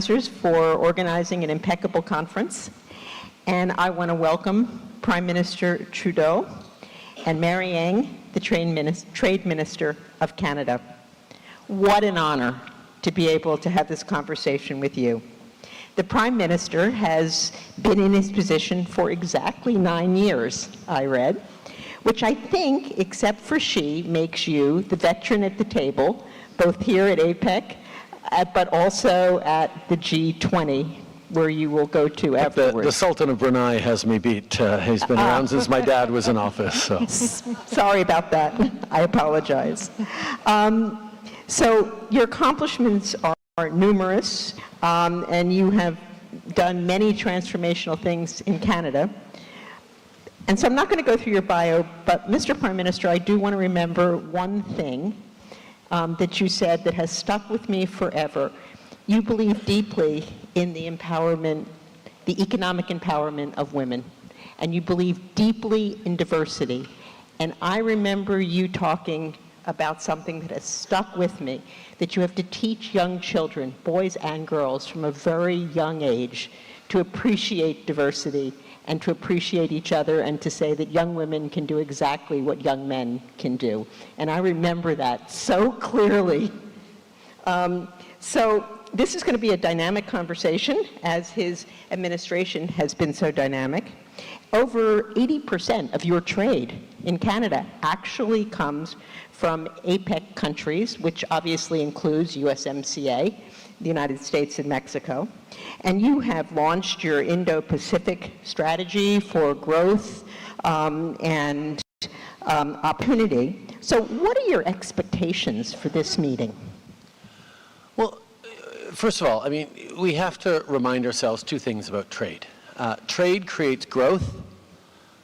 for organizing an impeccable conference, and I want to welcome Prime Minister Trudeau and Mary Ang, the Trade Minister of Canada. What an honor to be able to have this conversation with you. The Prime Minister has been in his position for exactly 9 years, I read, which I think, except for she, makes you the veteran at the table, both here at Apec, but also at the G20, where you will go to afterwards. The Sultan of Brunei has me beat. He's been around since my dad was in office. So. Sorry about that. I apologize. So your accomplishments are numerous, and you have done many transformational things in Canada. And so I'm not going to go through your bio, but Mr. Prime Minister, I do want to remember one thing that you said that has stuck with me forever. You believe deeply in the empowerment, the economic empowerment of women, and you believe deeply in diversity. And I remember you talking about something that has stuck with me, that you have to teach young children, boys and girls, from a very young age to appreciate diversity and to appreciate each other, and to say that young women can do exactly what young men can do. And I remember that so clearly. So this is going to be a dynamic conversation, as his administration has been so dynamic. Over 80% of your trade in Canada actually comes from APEC countries, which obviously includes USMCA, the United States and Mexico. And you have launched your Indo-Pacific strategy for growth and opportunity. So what are your expectations for this meeting? Well, first of all, I mean, we have to remind ourselves two things about trade. Trade creates growth,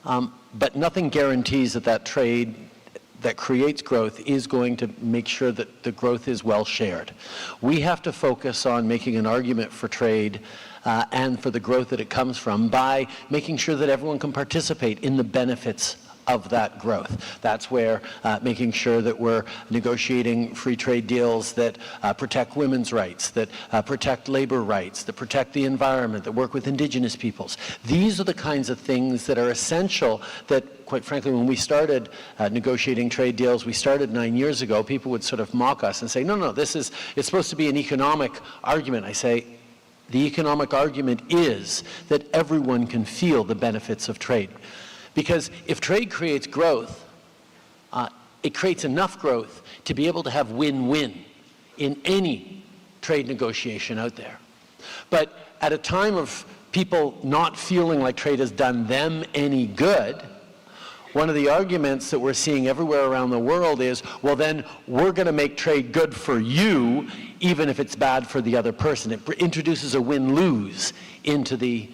but nothing guarantees that that trade that creates growth is going to make sure that the growth is well shared. We have to focus on making an argument for trade and for the growth that it comes from by making sure that everyone can participate in the benefits of that growth. That's where making sure that we're negotiating free trade deals that protect women's rights, that protect labor rights, that protect the environment, that work with indigenous peoples. These are the kinds of things that are essential that, quite frankly, when we started negotiating trade deals, we started 9 years ago, people would sort of mock us and say, no, it's supposed to be an economic argument. I say, the economic argument is that everyone can feel the benefits of trade. Because if trade creates growth, it creates enough growth to be able to have win-win in any trade negotiation out there. But at a time of people not feeling like trade has done them any good, one of the arguments that we're seeing everywhere around the world is, well then, we're going to make trade good for you, even if it's bad for the other person. It introduces a win-lose into the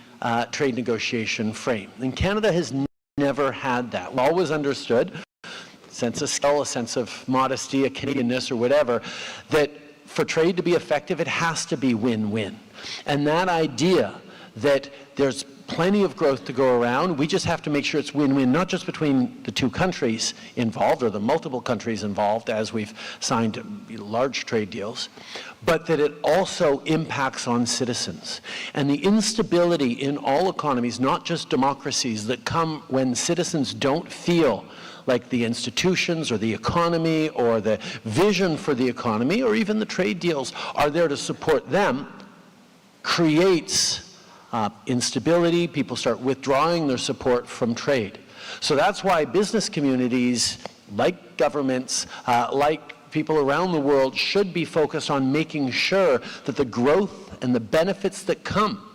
trade negotiation frame. And Canada has never had that. We've always understood, a sense of skill, a sense of modesty, a Canadianness or whatever, that for trade to be effective, it has to be win-win. And that idea that there's plenty of growth to go around, we just have to make sure it's win-win, not just between the two countries involved or the multiple countries involved as we've signed large trade deals, but that it also impacts on citizens. And the instability in all economies, not just democracies, that come when citizens don't feel like the institutions or the economy or the vision for the economy or even the trade deals are there to support them, creates instability. People start withdrawing their support from trade. So that's why business communities, like governments, like people around the world, should be focused on making sure that the growth and the benefits that come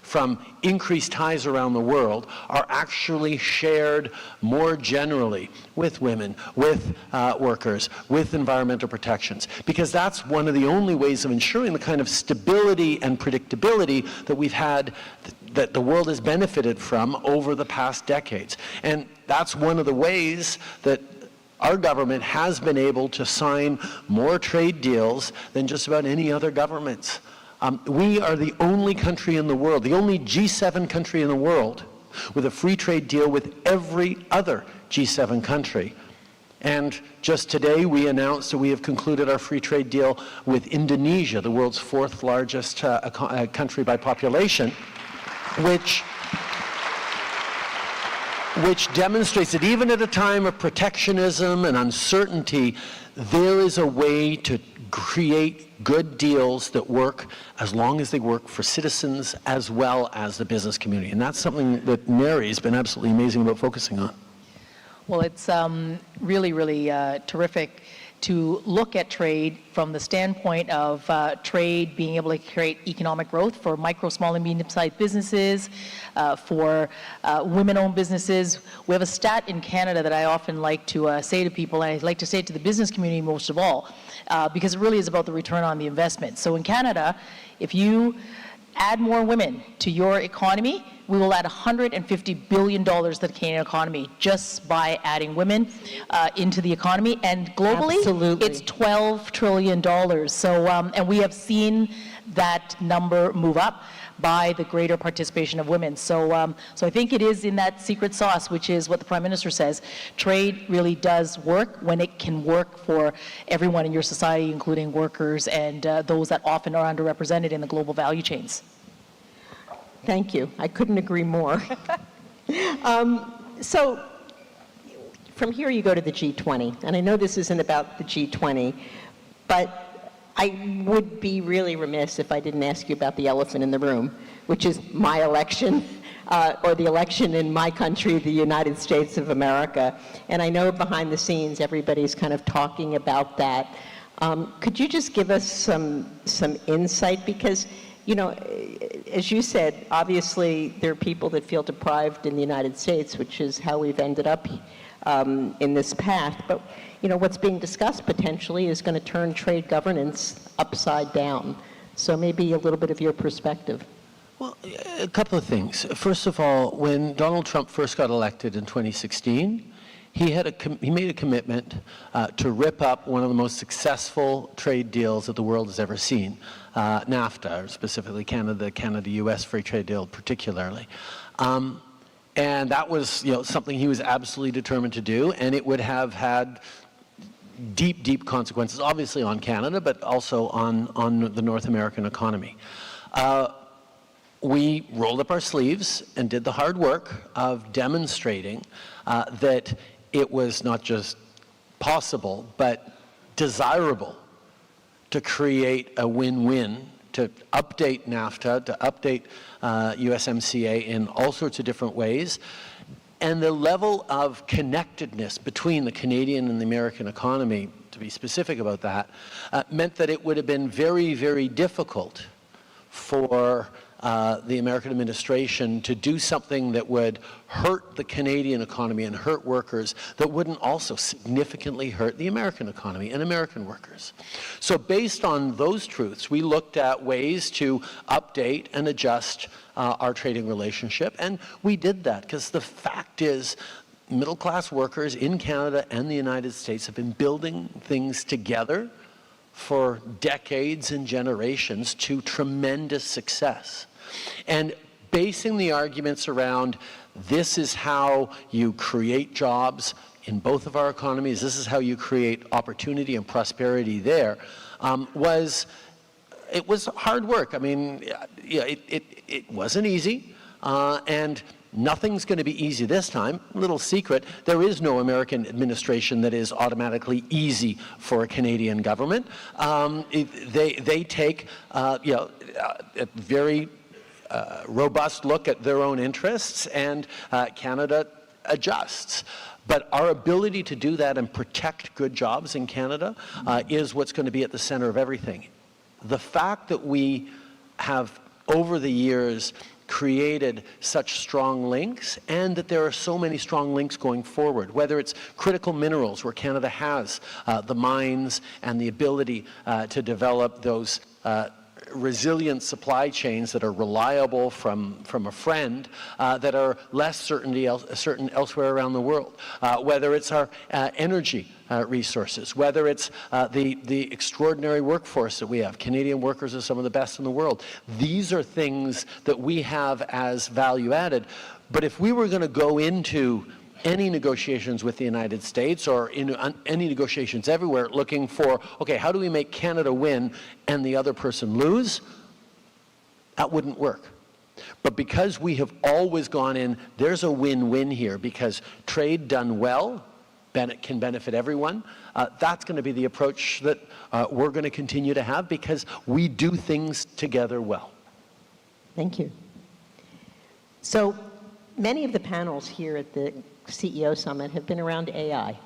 from increased ties around the world are actually shared more generally with women, with workers, with environmental protections. Because that's one of the only ways of ensuring the kind of stability and predictability that we've had, that the world has benefited from over the past decades. And that's one of the ways that our government has been able to sign more trade deals than just about any other governments. We are the only country in the world, the only G7 country in the world with a free trade deal with every other G7 country. And just today, we announced that we have concluded our free trade deal with Indonesia, the world's fourth largest country by population, which demonstrates that even at a time of protectionism and uncertainty, there is a way to create good deals that work as long as they work for citizens as well as the business community. And that's something that Mary's been absolutely amazing about focusing on. Well, it's really, really terrific to look at trade from the standpoint of trade being able to create economic growth for micro, small, and medium-sized businesses, for women-owned businesses. We have a stat in Canada that I often like to say to people, and I like to say it to the business community most of all, because it really is about the return on the investment. So in Canada, if you add more women to your economy, we will add $150 billion to the Canadian economy just by adding women into the economy. And globally, Absolutely. it's $12 trillion. So, and we have seen that number move up by the greater participation of women. So, so I think it is in that secret sauce, which is what the Prime Minister says. Trade really does work when it can work for everyone in your society, including workers and those that often are underrepresented in the global value chains. Thank you. I couldn't agree more. So from here you go to the G20, and I know this isn't about the G20, but I would be really remiss if I didn't ask you about the elephant in the room, which is my election, or the election in my country, the United States of America. And I know behind the scenes everybody's kind of talking about that. Could you just give us some insight? Because, you know, as you said, obviously there are people that feel deprived in the United States, which is how we've ended up in this path. But, you know, what's being discussed potentially is going to turn trade governance upside down. So maybe a little bit of your perspective. Well, a couple of things. First of all, when Donald Trump first got elected in 2016, he made a commitment to rip up one of the most successful trade deals that the world has ever seen, NAFTA, or specifically Canada-US free trade deal particularly. And that was, you know, something he was absolutely determined to do, and it would have had deep, deep consequences, obviously on Canada, but also on the North American economy. We rolled up our sleeves and did the hard work of demonstrating that it was not just possible, but desirable to create a win-win, to update NAFTA, to update USMCA in all sorts of different ways. And the level of connectedness between the Canadian and the American economy, to be specific about that, meant that it would have been very, very difficult for the American administration to do something that would hurt the Canadian economy and hurt workers that wouldn't also significantly hurt the American economy and American workers. So based on those truths, we looked at ways to update and adjust our trading relationship, and we did that because the fact is middle-class workers in Canada and the United States have been building things together for decades and generations to tremendous success. And basing the arguments around this is how you create jobs in both of our economies, this is how you create opportunity and prosperity there, it was hard work. I mean, yeah, it wasn't easy, and nothing's going to be easy this time. Little secret, there is no American administration that is automatically easy for a Canadian government. They take a very robust look at their own interests, and Canada adjusts. But our ability to do that and protect good jobs in Canada is what's going to be at the center of everything. The fact that we have, over the years, created such strong links, and that there are so many strong links going forward, whether it's critical minerals, where Canada has the mines and the ability to develop those resilient supply chains that are reliable from a friend, that are less certain elsewhere around the world, whether it's our energy resources, whether it's the extraordinary workforce that we have. Canadian workers are some of the best in the world. These are things that we have as value added. But if we were going to go into any negotiations with the United States or in any negotiations everywhere looking for, okay, how do we make Canada win and the other person lose? That wouldn't work. But because we have always gone in, there's a win-win here, because trade done well can benefit everyone. That's going to be the approach that we're going to continue to have, because we do things together well. Thank you. So many of the panels here at the CEO Summit have been around AI.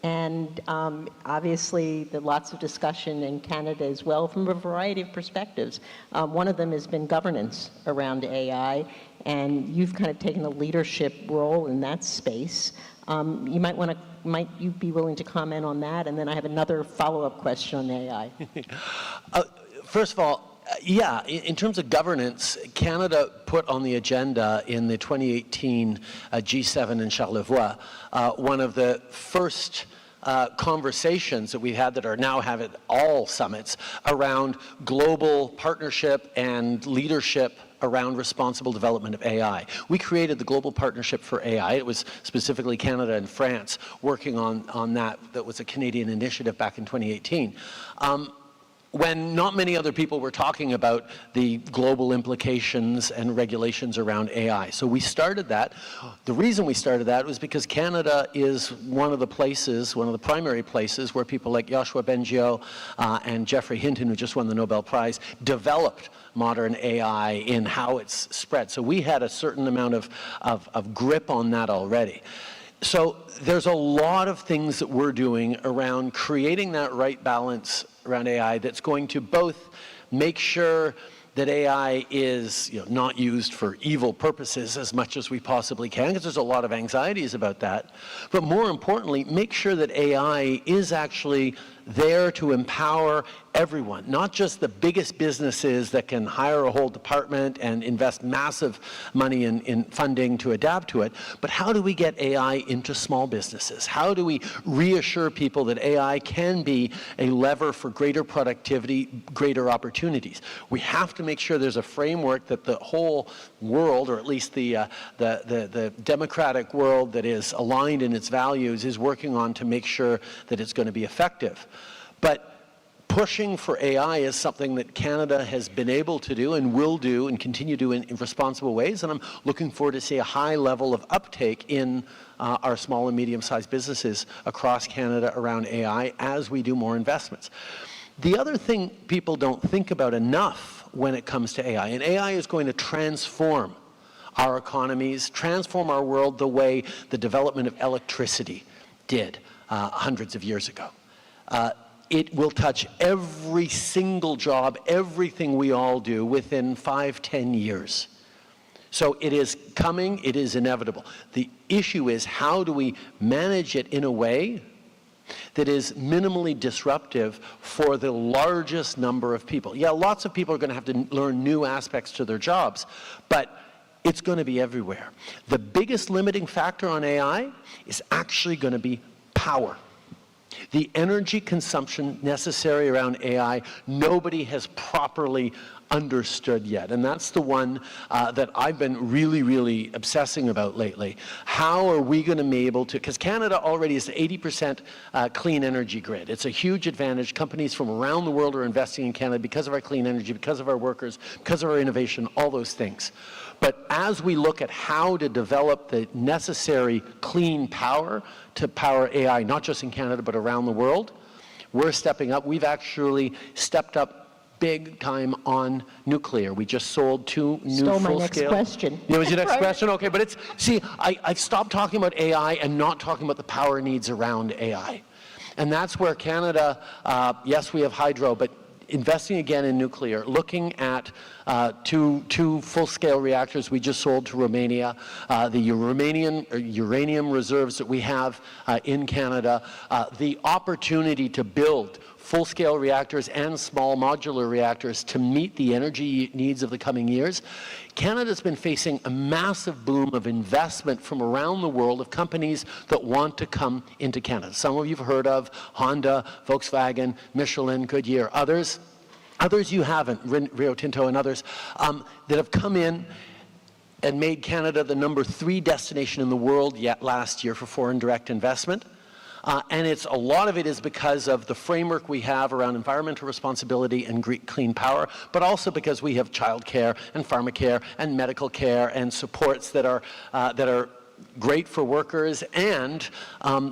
And obviously, there's lots of discussion in Canada as well from a variety of perspectives. One of them has been governance around AI, and you've kind of taken a leadership role in that space. Might you be willing to comment on that? And then I have another follow-up question on AI. First of all, yeah, in terms of governance, Canada put on the agenda in the 2018 G7 in Charlevoix one of the first conversations that we've had that are now have at all summits around global partnership and leadership around responsible development of AI. We created the Global Partnership for AI. It was specifically Canada and France working on that. That was a Canadian initiative back in 2018. When not many other people were talking about the global implications and regulations around AI. So we started that. The reason we started that was because Canada is one of the places, one of the primary places where people like Yoshua Bengio and Geoffrey Hinton, who just won the Nobel Prize, developed modern AI in how it's spread. So we had a certain amount of grip on that already. So there's a lot of things that we're doing around creating that right balance around AI that's going to both make sure that AI is not used for evil purposes as much as we possibly can, because there's a lot of anxieties about that, but more importantly, make sure that AI is actually there to empower everyone, not just the biggest businesses that can hire a whole department and invest massive money in funding to adapt to it, but how do we get AI into small businesses? How do we reassure people that AI can be a lever for greater productivity, greater opportunities? We have to make sure there's a framework that the whole world, or at least the democratic world that is aligned in its values, is working on to make sure that it's going to be effective. But pushing for AI is something that Canada has been able to do and will do and continue to do in responsible ways, and I'm looking forward to see a high level of uptake in our small and medium-sized businesses across Canada around AI as we do more investments. The other thing people don't think about enough when it comes to AI, and AI is going to transform our economies, transform our world the way the development of electricity did hundreds of years ago. It will touch every single job, everything we all do within 5–10 years. So it is coming, it is inevitable. The issue is, how do we manage it in a way that is minimally disruptive for the largest number of people? Yeah, lots of people are going to have to learn new aspects to their jobs, but it's going to be everywhere. The biggest limiting factor on AI is actually going to be power. The energy consumption necessary around AI, nobody has properly understood yet. And that's the one that I've been really, really obsessing about lately. How are we going to be able to, because Canada already is 80% clean energy grid. It's a huge advantage. Companies from around the world are investing in Canada because of our clean energy, because of our workers, because of our innovation, all those things. But as we look at how to develop the necessary clean power to power AI, not just in Canada, but around the world, we're stepping up. We've actually stepped up big time on nuclear. We just sold 2 new full-scale. Stole my next question. Yeah, was your next question? Okay, but it's, see, I've stopped talking about AI and not talking about the power needs around AI. And that's where Canada, yes, we have hydro, but investing again in nuclear, looking at two full-scale reactors we just sold to Romania, the uranium reserves that we have in Canada, the opportunity to build full-scale reactors and small modular reactors to meet the energy needs of the coming years. Canada's been facing a massive boom of investment from around the world of companies that want to come into Canada. Some of you have heard of Honda, Volkswagen, Michelin, Goodyear, others you haven't, Rio Tinto and others, that have come in and made Canada the #3 destination in the world yet last year for foreign direct investment. And a lot of it is because of the framework we have around environmental responsibility and clean power, but also because we have childcare and pharmacare and medical care and supports that are great for workers and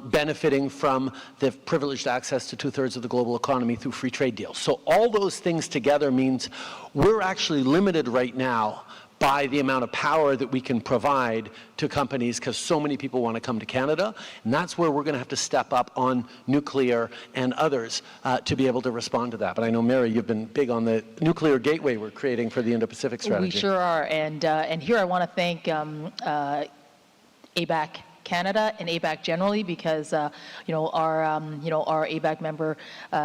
benefiting from the privileged access to 2/3 of the global economy through free trade deals. So all those things together means we're actually limited right now by the amount of power that we can provide to companies because so many people want to come to Canada. And that's where we're going to have to step up on nuclear and others to be able to respond to that. But I know, Mary, you've been big on the nuclear gateway we're creating for the Indo-Pacific strategy. We sure are. And here I want to thank ABAC Canada and ABAC generally, because our ABAC member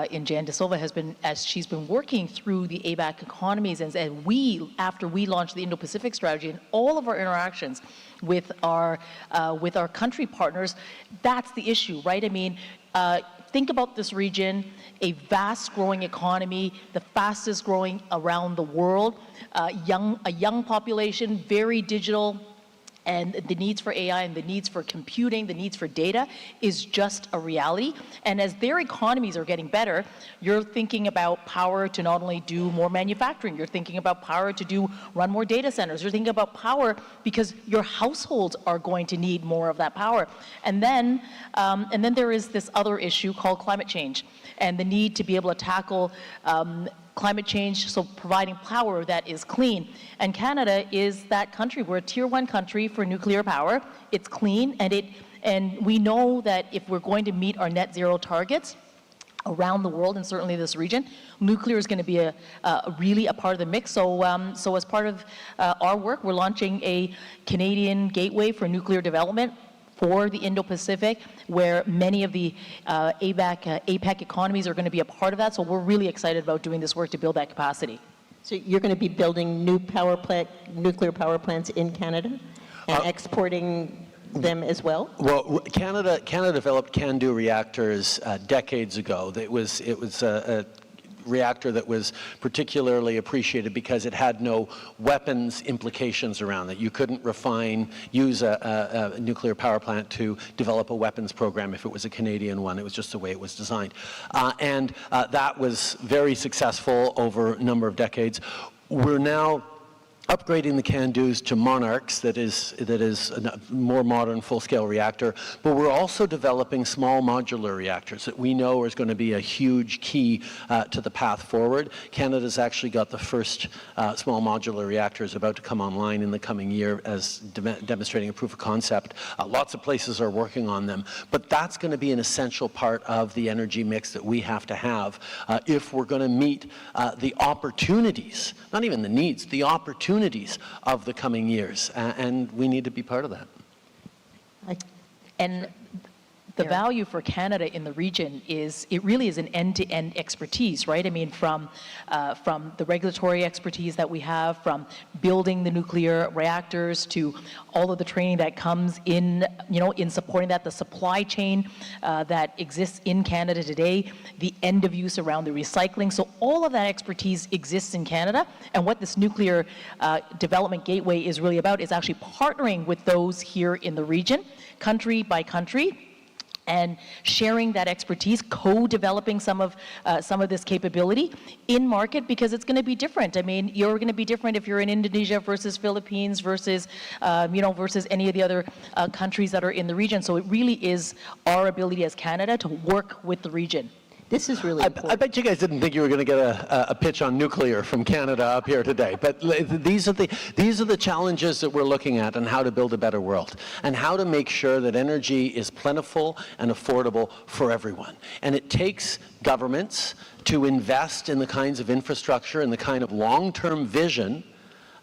in Jan De Silva has been, as she's been working through the ABAC economies, and we, after we launched the Indo-Pacific strategy, and all of our interactions with our country partners, that's the issue, right? I mean, think about this region, a vast growing economy, the fastest growing around the world, a young population, very digital. And the needs for AI and the needs for computing, the needs for data is just a reality. And as their economies are getting better, you're thinking about power to not only do more manufacturing, you're thinking about power to run more data centers, you're thinking about power because your households are going to need more of that power. And then there is this other issue called climate change and the need to be able to tackle climate change, so providing power that is clean. And Canada is that country. We're a tier 1 country for nuclear power. It's clean, and we know that if we're going to meet our net zero targets around the world, and certainly this region, nuclear is going to be really a part of the mix. So as part of our work, we're launching a Canadian gateway for nuclear development for the Indo-Pacific, where many of the APEC economies are going to be a part of that. So we're really excited about doing this work to build that capacity. So you're going to be building nuclear power plants in Canada and exporting them as well? Well, Canada developed CANDU reactors decades ago. It was a reactor that was particularly appreciated because it had no weapons implications around it. You couldn't use a nuclear power plant to develop a weapons program if it was a Canadian one. It was just the way it was designed. That was very successful over a number of decades. We're now upgrading the CANDUs to Monarchs, that is a more modern full-scale reactor, but we're also developing small modular reactors that we know is going to be a huge key to the path forward. Canada's actually got the first small modular reactors about to come online in the coming year as demonstrating a proof of concept. Lots of places are working on them, but that's going to be an essential part of the energy mix that we have to have if we're going to meet the opportunities, not even the needs, the opportunities of the coming years, and we need to be part of that. And the value for Canada in the region is, it really is an end-to-end expertise, right? I mean, from the regulatory expertise that we have, from building the nuclear reactors to all of the training that comes in, in supporting that, the supply chain that exists in Canada today, the end of use around the recycling. So all of that expertise exists in Canada, and what this nuclear development gateway is really about is actually partnering with those here in the region, country by country, and sharing that expertise, co-developing some of this capability in market, because it's going to be different. I mean, you're going to be different if you're in Indonesia versus Philippines versus, versus any of the other countries that are in the region. So it really is our ability as Canada to work with the region. This is really important. I bet you guys didn't think you were going to get a pitch on nuclear from Canada up here today, but these are the challenges that we're looking at, and how to build a better world, and how to make sure that energy is plentiful and affordable for everyone. And it takes governments to invest in the kinds of infrastructure and the kind of long-term vision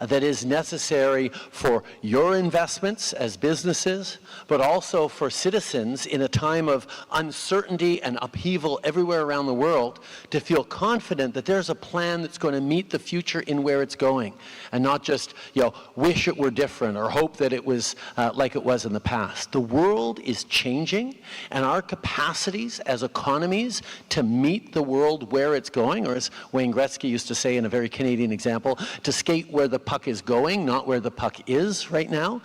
that is necessary for your investments as businesses, but also for citizens in a time of uncertainty and upheaval everywhere around the world, to feel confident that there's a plan that's going to meet the future in where it's going, and not just wish it were different or hope that it was like it was in the past. The world is changing, and our capacities as economies to meet the world where it's going, or as Wayne Gretzky used to say in a very Canadian example, to skate where the puck puck is going, not where the puck is right now,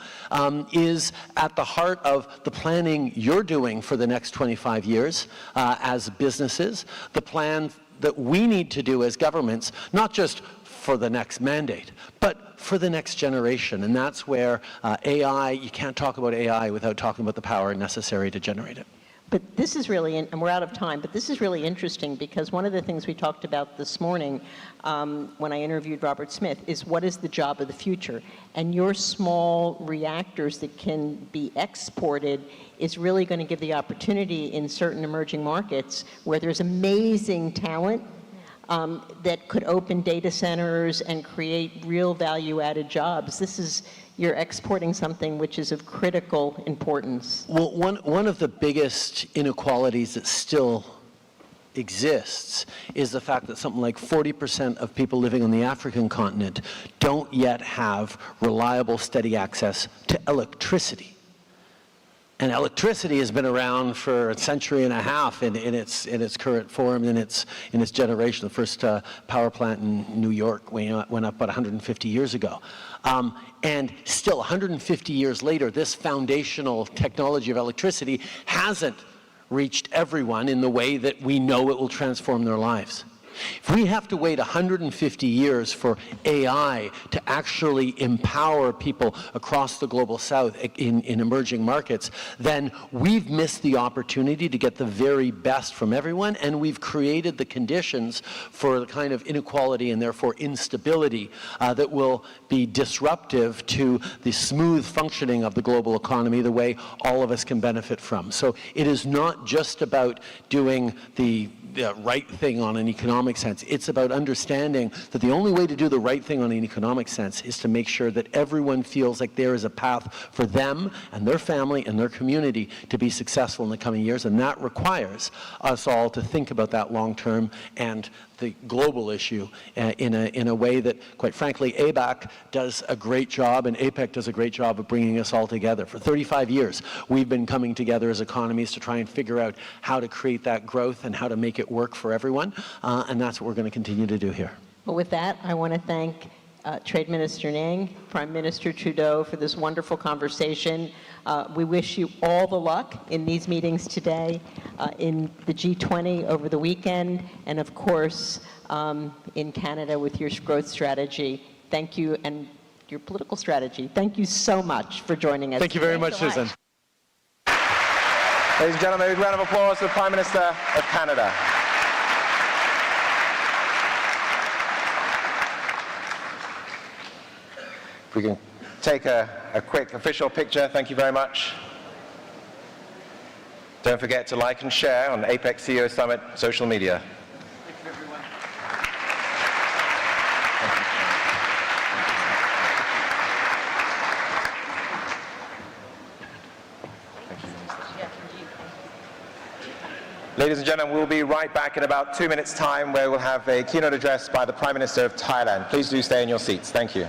is at the heart of the planning you're doing for the next 25 years as businesses, the plan that we need to do as governments, not just for the next mandate, but for the next generation. And that's where AI, you can't talk about AI without talking about the power necessary to generate it. But this is really, and we're out of time, but this is really interesting because one of the things we talked about this morning when I interviewed Robert Smith is what is the job of the future? And your small reactors that can be exported is really going to give the opportunity in certain emerging markets where there's amazing talent that could open data centers and create real value-added jobs. This is, you're exporting something which is of critical importance. Well, one of the biggest inequalities that still exists is the fact that something like 40% of people living on the African continent don't yet have reliable, steady access to electricity. And electricity has been around for a century and a half in its current form, in its generation. The first power plant in New York went up about 150 years ago. And still, 150 years later, this foundational technology of electricity hasn't reached everyone in the way that we know it will transform their lives. If we have to wait 150 years for AI to actually empower people across the global south in emerging markets, then we've missed the opportunity to get the very best from everyone, and we've created the conditions for the kind of inequality and therefore instability that will be disruptive to the smooth functioning of the global economy, the way all of us can benefit from. So it is not just about doing the right thing on an economic sense. It's about understanding that the only way to do the right thing on an economic sense is to make sure that everyone feels like there is a path for them and their family and their community to be successful in the coming years, and that requires us all to think about that long term and the global issue in a way that, quite frankly, ABAC does a great job and APEC does a great job of bringing us all together. For 35 years, we've been coming together as economies to try and figure out how to create that growth and how to make it work for everyone, and that's what we're going to continue to do here. Well, with that, I want to thank Trade Minister Ng, Prime Minister Trudeau for this wonderful conversation. We wish you all the luck in these meetings today, in the G20 over the weekend, and of course in Canada with your growth strategy. Thank you, and your political strategy. Thank you so much for joining us. Thank you very much, Susan. Ladies and gentlemen, a round of applause for the Prime Minister of Canada. If we can take a quick official picture, thank you very much. Don't forget to like and share on APEC CEO Summit social media. Thank you, everyone. Ladies and gentlemen, we'll be right back in about 2 minutes' time where we'll have a keynote address by the Prime Minister of Thailand. Please do stay in your seats. Thank you.